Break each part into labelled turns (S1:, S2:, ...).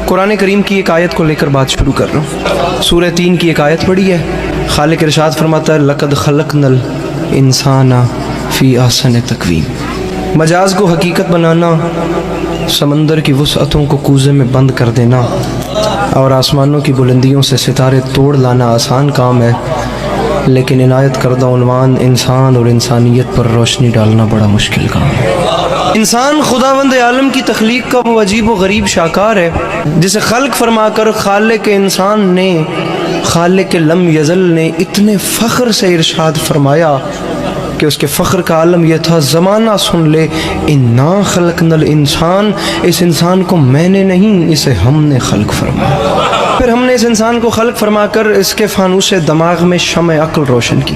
S1: قرآن کریم کی ایک آیت کو لے کر بات شروع کر رہا ہوں. سورہ 3 کی ایک آیت پڑھی ہے. خالق ارشاد فرماتا ہے لقد خلقنا الانسان فی احسن تقویم. مجاز کو حقیقت بنانا، سمندر کی وسعتوں کو کوزے میں بند کر دینا اور آسمانوں کی بلندیوں سے ستارے توڑ لانا آسان کام ہے، لیکن عنایت کردہ عنوان انسان اور انسانیت پر روشنی ڈالنا بڑا مشکل کام ہے. انسان خداوند عالم کی تخلیق کا وہ عجیب و غریب شاہکار ہے جسے خلق فرما کر خالق انسان نے، خالق لم یزل نے اتنے فخر سے ارشاد فرمایا کہ اس کے فخر کا عالم یہ تھا، زمانہ سن لے، انا خلقنا الانسان، اس انسان کو میں نے نہیں، اسے ہم نے خلق فرمایا. پھر ہم نے اس انسان کو خلق فرما کر اس کے فانوس دماغ میں شمع عقل روشن کی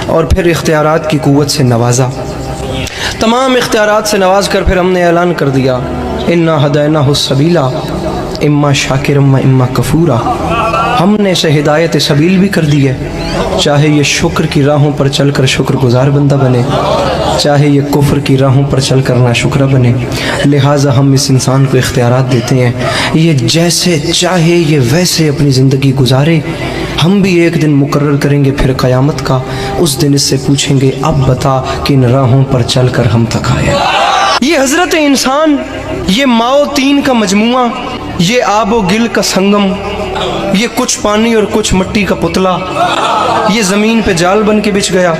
S1: اور پھر اختیارات کی قوت سے نوازا. تمام اختیارات سے نواز کر پھر ہم نے اعلان کر دیا انا ہدیناہ السبیل اما شاکرا و اما کفورا. ہم نے اسے ہدایت سبیل بھی کر دی ہے، چاہے یہ شکر کی راہوں پر چل کر شکر گزار بندہ بنے، چاہے یہ کفر کی راہوں پر چل کر ناشکرہ بنے. لہٰذا ہم اس انسان کو اختیارات دیتے ہیں، یہ جیسے چاہے یہ ویسے اپنی زندگی گزارے. ہم بھی ایک دن مقرر کریں گے پھر قیامت کا، اس دن اس سے پوچھیں گے اب بتا کن راہوں پر چل کر ہم تک آئے. یہ حضرت انسان، یہ ماؤ تین کا مجموعہ، یہ آب و گل کا سنگم، یہ کچھ پانی اور کچھ مٹی کا پتلا، یہ زمین پہ جال بن کے بچھ گیا،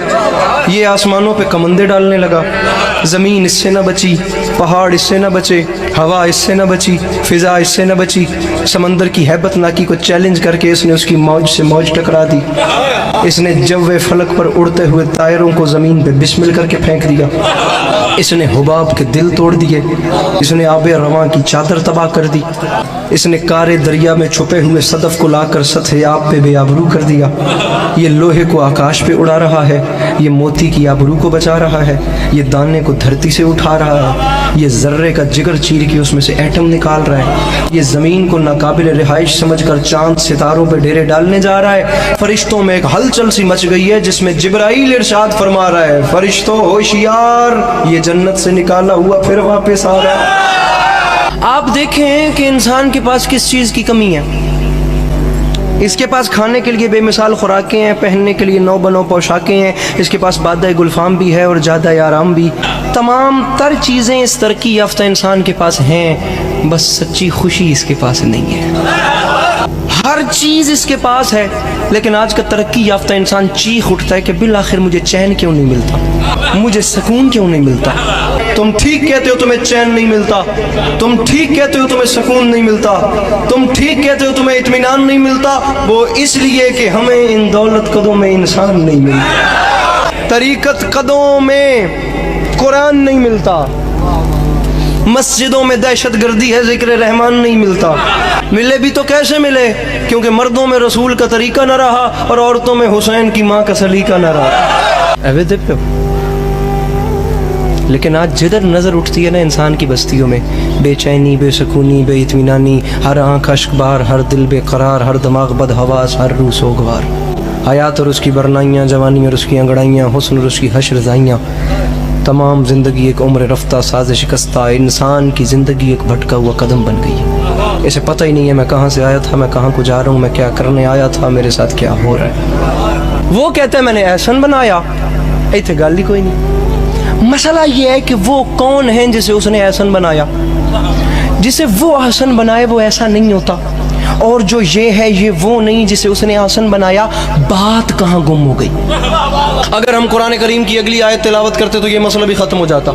S1: یہ آسمانوں پہ کمندے ڈالنے لگا، زمین اس سے نہ بچی، پہاڑ اس سے نہ بچے، ہوا اس سے نہ بچی، فضا اس سے نہ بچی. سمندر کی ہیبت ناکی کو چیلنج کر کے اس نے اس کی موج سے موج ٹکرا دی. اس نے جو فلک پر اڑتے ہوئے طائروں کو زمین پہ بسمل کر کے پھینک دیا. اس نے حباب کے دل توڑ دیے. اس نے آب رواں کی چادر تباہ کر دی. اس نے کارے دریا میں چھپے ہوئے صدف کو لا کر سطح آب پہ بے آبرو کر دیا. یہ لوہے کو آکاش پہ اڑا رہا ہے، یہ موتی کی آبرو کو بچا رہا ہے، یہ دانے کو دھرتی سے اٹھا رہا ہے، یہ ذرے کا جگر چیر کے اس میں سے ایٹم نکال رہا ہے، یہ زمین کو ناقابل رہائش سمجھ کر چاند ستاروں پہ ڈیرے ڈالنے جا رہا ہے. فرشتوں میں ایک ہلچل سی مچ گئی ہے جس میں جبرائیل ارشاد فرما رہا ہے فرشتوں ہوشیار، یہ جنت سے نکالا ہوا پھر واپس آ رہا ہے. آپ دیکھیں کہ انسان کے پاس کس چیز کی کمی ہے. اس کے پاس کھانے کے لیے بے مثال خوراکیں ہیں، پہننے کے لیے نو بنو پوشاکیں ہیں، اس کے پاس بادہ گلفام بھی ہے اور جادہ آرام بھی. تمام تر چیزیں اس ترقی یافتہ انسان کے پاس ہیں، بس سچی خوشی اس کے پاس نہیں ہے. ہر چیز اس کے پاس ہے، لیکن آج کا ترقی یافتہ انسان چیخ اٹھتا ہے کہ بالآخر مجھے چین کیوں نہیں ملتا، مجھے سکون کیوں نہیں ملتا. تم ٹھیک کہتے ہو تمہیں چین نہیں ملتا، تم ٹھیک کہتے ہو تمہیں سکون نہیں ملتا، تم ٹھیک کہتے ہو تمہیں اطمینان نہیں ملتا، وہ اس لیے کہ ہمیں ان دولت قدوں میں انسان نہیں ملتا، طریقت قدوں میں قرآن نہیں ملتا، مسجدوں میں دہشت گردی ہے، ذکر رحمان نہیں ملتا. ملے بھی تو کیسے ملے، کیونکہ مردوں میں رسول کا طریقہ نہ رہا اور عورتوں میں حسین کی ماں کا سلیقہ نہ رہا. لیکن آج جدھر نظر اٹھتی ہے نا انسان کی بستیوں میں، بے چینی، بے سکونی، بے اطمینانی، ہر آنکھ اشک بار، ہر دل بے قرار، ہر دماغ بد حواس، ہر روح سوگوار. حیات اور اس کی برنائیاں، جوانی اور اس کی انگڑائیاں، حسن اور اس کی حشر زائیاں، تمام زندگی ایک عمر رفتہ ساز شکستہ، انسان کی زندگی ایک بھٹکا ہوا قدم بن گئی ہے. اسے پتہ ہی نہیں ہے میں کہاں سے آیا تھا، میں کہاں کو جا رہا ہوں، میں کیا کرنے آیا تھا، میرے ساتھ کیا ہو رہا ہے. وہ کہتا ہے میں نے احسن بنایا، ایتھے گل ہی کوئی نہیں. مسئلہ یہ ہے کہ وہ کون ہیں جسے اس نے احسن بنایا. جسے وہ احسن بنائے وہ ایسا نہیں ہوتا، اور جو یہ ہے یہ وہ نہیں جسے اس نے احسن بنایا. بات کہاں گم ہو گئی؟ اگر ہم قرآن کریم کی اگلی آیت تلاوت کرتے تو یہ مسئلہ بھی ختم ہو جاتا.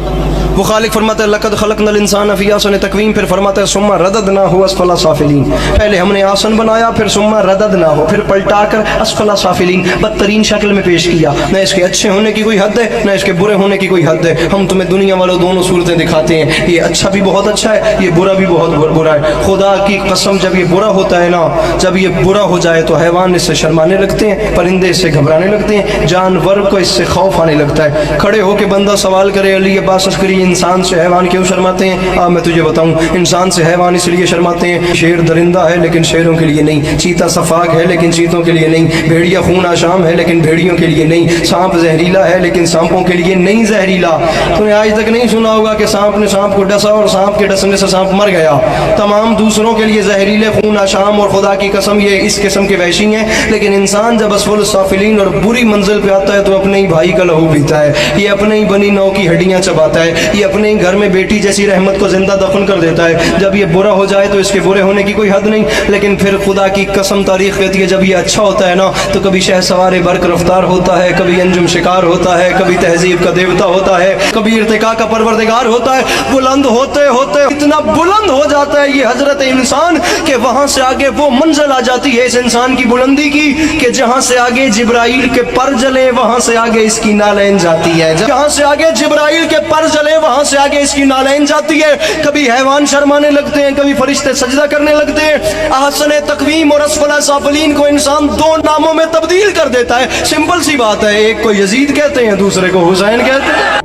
S1: وہ خالق فرماتا ہے لقد خلقنا الانسان فی احسن تقویم، پھر فرماتا ہے ثم رددناہ اسفل سافلین. پہلے ہم نے آسن بنایا، پھر ثم رددناہ، پھر پلٹا کر اسفل سافلین، بدترین شکل میں پیش کیا. نہ اس کے اچھے ہونے کی کوئی حد ہے، نہ اس کے برے ہونے کی کوئی حد ہے. ہم تمہیں دنیا والوں دونوں صورتیں دکھاتے ہیں، یہ اچھا بھی بہت اچھا ہے، یہ برا بھی بہت برا ہے. خدا کی قسم جب یہ برا ہوتا ہے نا، جب یہ برا ہو جائے تو حیوان اس سے شرمانے لگتے ہیں، پرندے اس سے گھبرانے لگتے ہیں، جانور کو اس سے خوف آنے لگتا ہے. کھڑے ہو کے بندہ سوال کرے علی عباس عسکری انسان سے حیوان کیوں شرماتے ہیں؟ میں تجھے بتاؤں، انسان سے حیوان اس لیے شرماتے ہیں، شیر درندہ ہے لیکن شیروں کے لیے نہیں، چیتا صفاق ہے لیکن چیتوں کے لیے نہیں، بھیڑیا خون آشام ہے لیکن بھیڑیوں کے لیے نہیں، سانپ زہریلا ہے لیکن سانپوں کے لیے نہیں زہریلا۔ تو نے آج تک نہیں سنا ہوگا کہ سانپ نے سانپ کو ڈسا اور سانپ کے ڈسنے سے سانپ مر گیا۔ تمام دوسروں کے لیے زہریلے، خون آشام، اور خدا کی قسم یہ اس قسم کے وحشی ہیں، لیکن انسان جب اسفل السافلین اور بری منزل پہ آتا ہے تو اپنے ہی بھائی کا لہو پیتا ہے، یہ اپنے ہی بنی نو کی ہڈیاں چباتا ہے، یہ اپنے ہی گھر میں بیٹی جیسی رحمت کو زندہ دفن کر دیتا ہے۔ جب یہ برا ہو جائے تو اس کے برے ہونے کی کوئی حد نہیں، لیکن پھر خدا کی قسم تاریخ کہتی ہے جب یہ اچھا ہوتا ہے نا تو کبھی شہ سوار برق رفتار ہوتا ہے، کبھی انجم شکار ہوتا ہے، کبھی تہذیب کا دیوتا ہوتا ہے، کبھی ارتقاء کا پروردگار ہوتا ہے۔ بلند ہوتے ہوتے اتنا بلند ہو جاتا ہے یہ حضرت انسان کہ وہاں سے آگے وہ منزل آ جاتی ہے اس انسان کی بلندی کی کہ جہاں سے آگے جبرائیل کے پر جلے وہاں سے آگے اس کی نالین جاتی ہے، جہاں سے آگے جبرائیل کے پر جلے وہاں سے آگے اس کی نالین جاتی ہے۔ کبھی حیوان شرمانے لگتے ہیں، کبھی فرشتے سجدہ کرنے لگتے ہیں۔ احسن تقویم اور اسفل سافلین کو انسان دو ناموں میں تبدیل کر دیتا ہے۔ سمپل سی بات ہے، ایک کو یزید کہتے ہیں، دوسرے کو حسین کہتے ہیں۔